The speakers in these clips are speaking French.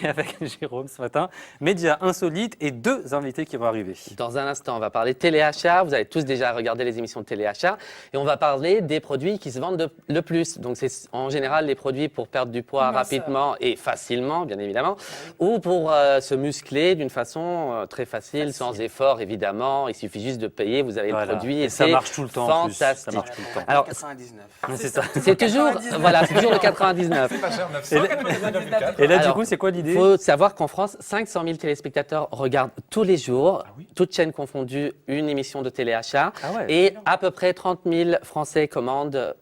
avec Jérôme ce matin. Média insolite et 2 invités qui vont arriver. Dans un instant, on va parler téléachat. Vous avez tous déjà regardé les émissions de téléachat. Et on va parler des produits qui se vendent le plus. Donc, c'est en général les produits pour perdre du poids rapidement et facilement, bien évidemment, ou pour se muscler d'une façon très facile, sans effort, évidemment. Il suffit juste de payer, vous avez le produit. Et ça marche tout le temps. Fantastique. Ça marche tout le temps. Alors, 99. C'est ça. c'est toujours, voilà, c'est toujours le 99. C'est pas cher, 999. Et là, Alors, du coup, c'est quoi l'idée? Il faut savoir qu'en France, 500 000 téléspectateurs regardent tous les jours, toutes chaînes confondues, une émission de téléachat. Ah ouais. Et à peu près 30 000 Français commandent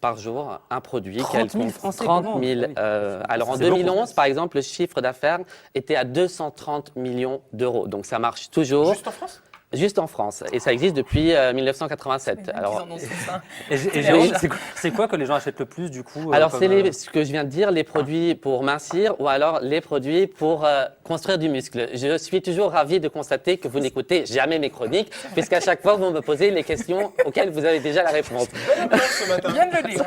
par jour un produit. 30 000 Français 30 commandent. 000. Alors en C'est beaucoup. 2011, par exemple, le chiffre d'affaires était à 230 millions d'euros. Donc ça marche toujours. Juste en France? Juste en France. Et ça existe depuis 1987. Alors, Et Jérôme, c'est quoi que les gens achètent le plus du coup Alors, comme, c'est ce que je viens de dire, les produits pour mincir ou alors les produits pour construire du muscle. Je suis toujours ravi de constater que vous n'écoutez jamais mes chroniques, puisqu'à chaque fois, vous me posez les questions auxquelles vous avez déjà la réponse. Viens de le dire.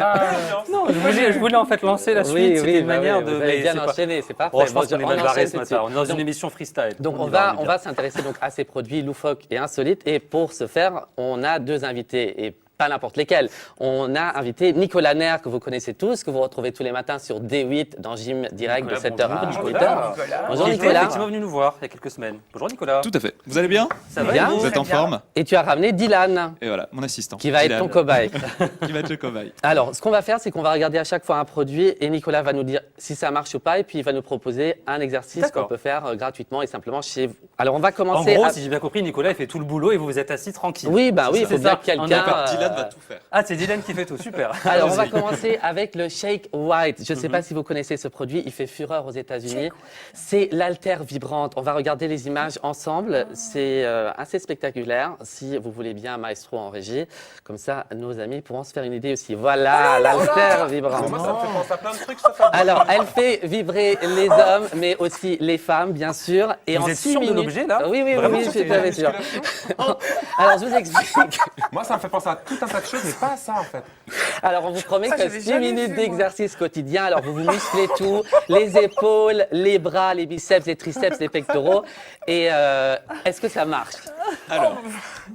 Non, je voulais en fait lancer la suite. C'était une manière de. Vous avez mais bien c'est pas- enchaîné, c'est parfait. Oh, je pense qu'on est On mal barré enchaîne ce tout de matin. suite. On est dans une Donc, émission freestyle. Donc On on y va, va s'intéresser donc à ces produits loufoques et insolites. Et pour ce faire, on a 2 invités et pas n'importe lesquels. On a invité Nicolas Nair, que vous connaissez tous, que vous retrouvez tous les matins sur D8 dans Gym Direct de 7h à bonjour, 8h. Bonjour Il était Nicolas. effectivement venu nous voir il y a quelques semaines. Bonjour Nicolas. Tout à fait. Vous allez bien? Ça va Bien. et vous Vous êtes en forme? Et tu as ramené Dylan, Et voilà, mon assistant. qui va être Dylan, ton cobaye. Qui va être le cobaye. Alors, ce qu'on va faire, c'est qu'on va regarder à chaque fois un produit et Nicolas va nous dire si ça marche ou pas, et puis il va nous proposer un exercice qu'on D'accord. peut faire gratuitement et simplement chez vous. Alors, on va En commencer. gros, si j'ai bien compris, Nicolas il fait tout le boulot et vous vous êtes assis tranquille. Oui, bah oui, il C'est faut bien ça. que quelqu'un. On est pas- Dylan va tout faire. Ah, c'est Dylan qui fait tout, super. Alors, on va Allons-y. commencer avec le Shake White. Je ne sais Mhm. pas si vous connaissez ce produit, il fait fureur aux États-Unis. C'est l'haltère vibrante. On va regarder les images ensemble. C'est assez spectaculaire. Si vous voulez bien, maestro en régie, comme ça, nos amis pourront se faire une idée aussi. Voilà, l'haltère vibrante. Moi, ça me fait penser à plein de trucs, ça fait. Alors, elle fait vibrer les hommes, mais aussi les femmes, bien sûr. Et Vous en êtes 6 sûr de minutes... l'objet, là Oui, oui, Vraiment, oui, je c'est suis tout à fait sûr. Alors, je vous explique. Moi, ça me fait penser à tout un tas de choses, mais pas à ça en fait. Alors, on vous promet Ah, que j'avais 6 jamais minutes vu, d'exercice quotidien. Alors, vous musclez tout, les épaules, les bras, les biceps, les triceps, les pectoraux. Et est-ce que ça marche? Alors,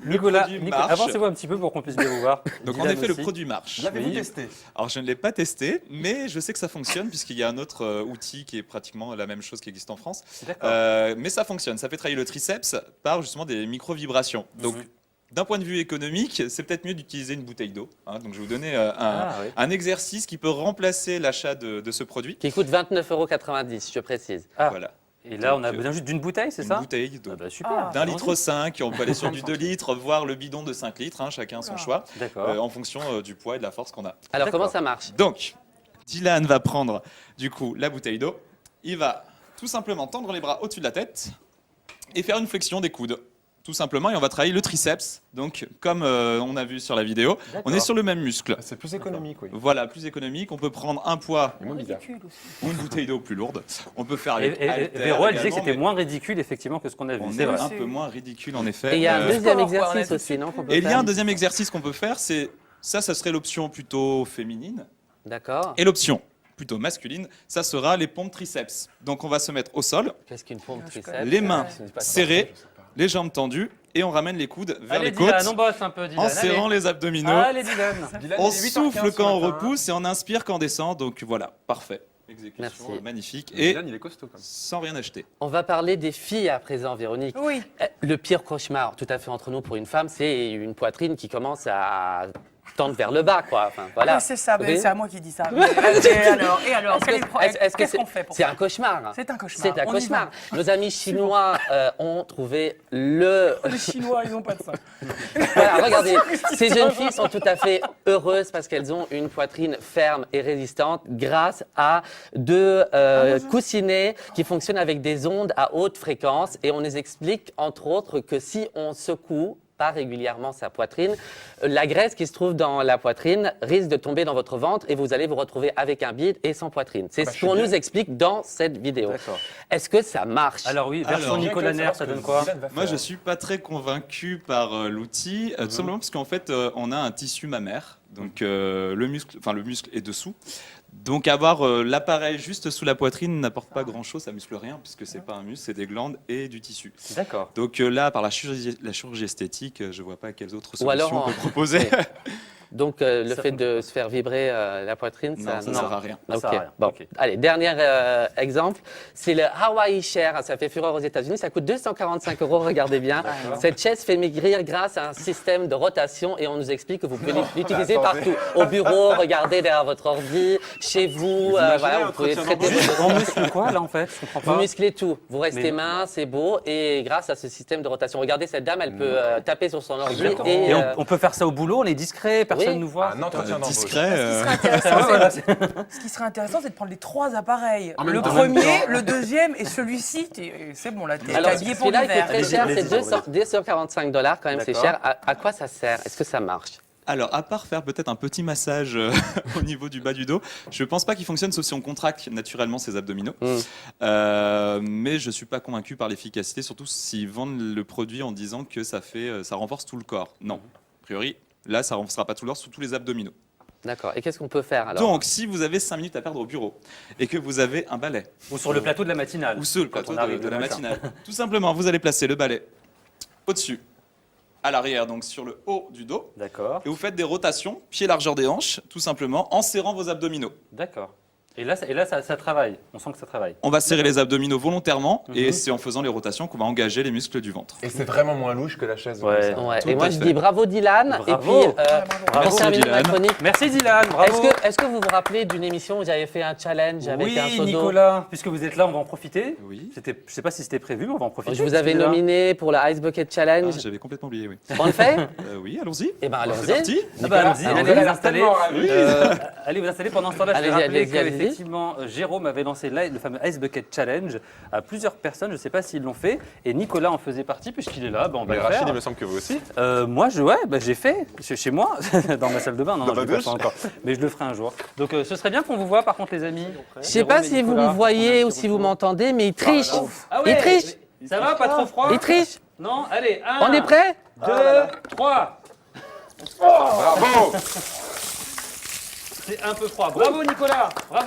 Nicolas, produit marche. avancez-vous un petit peu pour qu'on puisse bien vous voir. donc en Dylan effet, le aussi. produit marche. L'avez-vous Oui. testé? Alors, je ne l'ai pas testé, mais je sais que ça fonctionne puisqu'il y a un autre outil qui est pratiquement la même chose qui existe en France. D'accord. Mais ça fonctionne. Ça fait travailler le triceps par justement des micro-vibrations. Donc, d'un point de vue économique, c'est peut-être mieux d'utiliser une bouteille d'eau. Hein. Donc, je vais vous donner Oui. un exercice qui peut remplacer l'achat de ce produit. Qui coûte 29,90 €, je précise. Ah. Voilà. Et là, on a Donc, besoin juste d'une bouteille, c'est Une ça? bouteille d'eau. Ah bah, super. D'un litre 5, on peut aller sur du 2 litres, voire le bidon de 5 litres, hein, chacun son choix, D'accord. en fonction du poids et de la force qu'on a. Alors, D'accord. comment ça marche? Donc, Dylan va prendre du coup la bouteille d'eau, il va tout simplement tendre les bras au-dessus de la tête et faire une flexion des coudes. Tout simplement, et on va travailler le triceps. Donc, comme on a vu sur la vidéo, on est sur le même muscle. C'est plus économique, oui. Voilà, plus économique. On peut prendre un poids Moins bizarre. ou une bouteille d'eau plus lourde. On peut faire Et, avec et haltères Véro, elle disait que également, c'était mais moins ridicule effectivement que ce qu'on a vu. on C'est est vrai. un peu moins ridicule en effet. Et il y a un Euh, deuxième sport, quoi, on exercice a aussi, non, qu'on peut Et il y a faire un deuxième exercice qu'on peut faire, c'est ça serait l'option plutôt féminine. D'accord. Et l'option plutôt masculine, ça sera les pompes triceps. Donc on va se mettre au sol, Qu'est-ce qu'une pompe triceps? les mains Ce n'est pas ça. serrées, les jambes tendues, et on ramène les coudes vers Allez les côtes Dylan, on bosse un peu Dylan. en serrant les abdominaux. Allez Dylan. Dylan, On il est 8h15 souffle ce quand on matin. repousse et on inspire quand on descend. Donc voilà, parfait. Exécution Merci. magnifique et Dylan, il est costaud quand même. sans rien acheter. On va parler des filles à présent, Véronique. Oui. Le pire cauchemar, tout à fait entre nous pour une femme, c'est une poitrine qui commence à tendre vers le bas, quoi. Enfin, voilà. Oui, c'est ça, mais Oui. c'est à moi qui dis ça. Et alors, Est-ce que qu'est-ce qu'on fait pour c'est ça? un cauchemar? C'est un cauchemar. C'est un On y cauchemar. va. Nos amis chinois ont trouvé le... Les Chinois, ils n'ont pas de ça. Voilà, regardez, ces jeunes filles sont tout à fait heureuses parce qu'elles ont une poitrine ferme et résistante grâce à 2 coussinets qui fonctionnent avec des ondes à haute fréquence. Et on les explique, entre autres, que si on secoue pas régulièrement sa poitrine, la graisse qui se trouve dans la poitrine risque de tomber dans votre ventre et vous allez vous retrouver avec un bide et sans poitrine. C'est ce qu'on nous explique dans cette vidéo. D'accord. Est-ce que ça marche? Alors oui, version Alors, Nicolas Nair, ça donne quoi? Moi, je suis pas très convaincu par l'outil, tout simplement parce qu'en fait, on a un tissu mammaire. Donc le muscle est dessous. Donc avoir l'appareil juste sous la poitrine n'apporte pas grand-chose, ça muscle rien puisque c'est pas un muscle, c'est des glandes et du tissu. D'accord. Donc là, par la chirurgie esthétique, je vois pas quelles autres Ou alors solutions on peut proposer. Oui. Donc le fait de se faire vibrer la poitrine, Non, ça non. sert à rien. Ça Ok. sert à rien. Bon, Ok. allez, dernier exemple, c'est le Hawaii Chair. Ça fait fureur aux États-Unis, ça coûte 245 €. Regardez bien. Cette chaise fait maigrir grâce à un système de rotation et on nous explique que vous pouvez l'utiliser partout. Au bureau, regardez derrière votre ordi, chez vous. Voilà, vous pouvez traiter votre On muscle quoi là en fait? Je comprends Vous pas. musclez tout, vous restez Mais- mince, c'est beau, et grâce à ce système de rotation. Regardez, cette dame, elle peut taper sur son ordi D'accord. et. Et on peut faire ça au boulot, on est discret, personne Oui. nous voit. Un entretien d'embauche. Discret. Ce qui serait intéressant, c'est de prendre les 3 appareils. En même Le temps. premier, le deuxième et celui-ci. C'est bon, là, t'es Alors, habillé pour celui-là, il l'hiver. coûte très cher, Allez-y, c'est allez-y. 245 $, quand même, c'est D'accord. cher. À quoi ça sert? Est-ce que ça marche? Alors, à part faire peut-être un petit massage au niveau du bas du dos, je ne pense pas qu'il fonctionne sauf si on contracte naturellement ses abdominaux. Mais je ne suis pas convaincu par l'efficacité, surtout s'ils vendent le produit en disant que ça renforce tout le corps. Non, a priori, là, ça ne renforcera pas tout le corps, surtout les abdominaux. D'accord. Et qu'est-ce qu'on peut faire alors? Donc, si vous avez 5 minutes à perdre au bureau et que vous avez un balai, Ou sur le plateau de la matinale. ou sur le Quand plateau on arrive de le la matin. matinale, tout simplement, vous allez placer le balai au-dessus, à l'arrière, donc sur le haut du dos. D'accord, Et vous faites des rotations, pied largeur des hanches, tout simplement, en serrant vos abdominaux. d'accord. Et là, ça travaille. On sent que ça travaille. On va serrer les abdominaux volontairement et Mhm. c'est en faisant les rotations qu'on va engager les muscles du ventre. Et c'est vraiment moins louche que la chaise. Ouais. comme ça. Ouais. Tout Et moi, à je fait. dis bravo Dylan. Bravo. Et puis, Bravo, pour terminer ma Dylan. chronique, Merci Dylan, bravo. est-ce que vous vous rappelez d'une émission où j'avais fait un challenge avec Oui, un seau d'eau? Nicolas, puisque vous êtes là, on va en profiter. Oui. Je ne sais pas si c'était prévu, mais on va en profiter. Je vous avais Parce qu'il est là. nominé pour le Ice Bucket Challenge. Ah, j'avais complètement oublié, oui. On le fait? Oui, allons-y. Eh ben, C'est allons-y. parti. Ah bah, allez-y, Alors, allez vous vous êtes installer. tellement ravis. Allez vous installer. Pendant ce temps-là, je vais Allez-y, rappeler allez-y, allez-y. qu'effectivement, Jérôme avait lancé le fameux Ice Bucket Challenge à plusieurs personnes. Je ne sais pas s'ils l'ont fait. Et Nicolas en faisait partie, puisqu'il est là. On va Mais le Rachid, faire. il me semble que vous aussi. Moi, j'ai fait chez moi, dans ma salle de bain. Non, Dans je ma ne le fais douche. pas encore. Mais je le ferai un jour. Donc, ce serait bien qu'on vous voit, par contre, les amis. Je sais pas si vous me voyez ou si vous m'entendez, mais il triche. Ah ouais, Il triche. Ça va, pas trop froid Il triche. Non, allez, 1, On est prêt? 2, 3. Bravo. C'est un peu froid. Bravo Nicolas, bravo.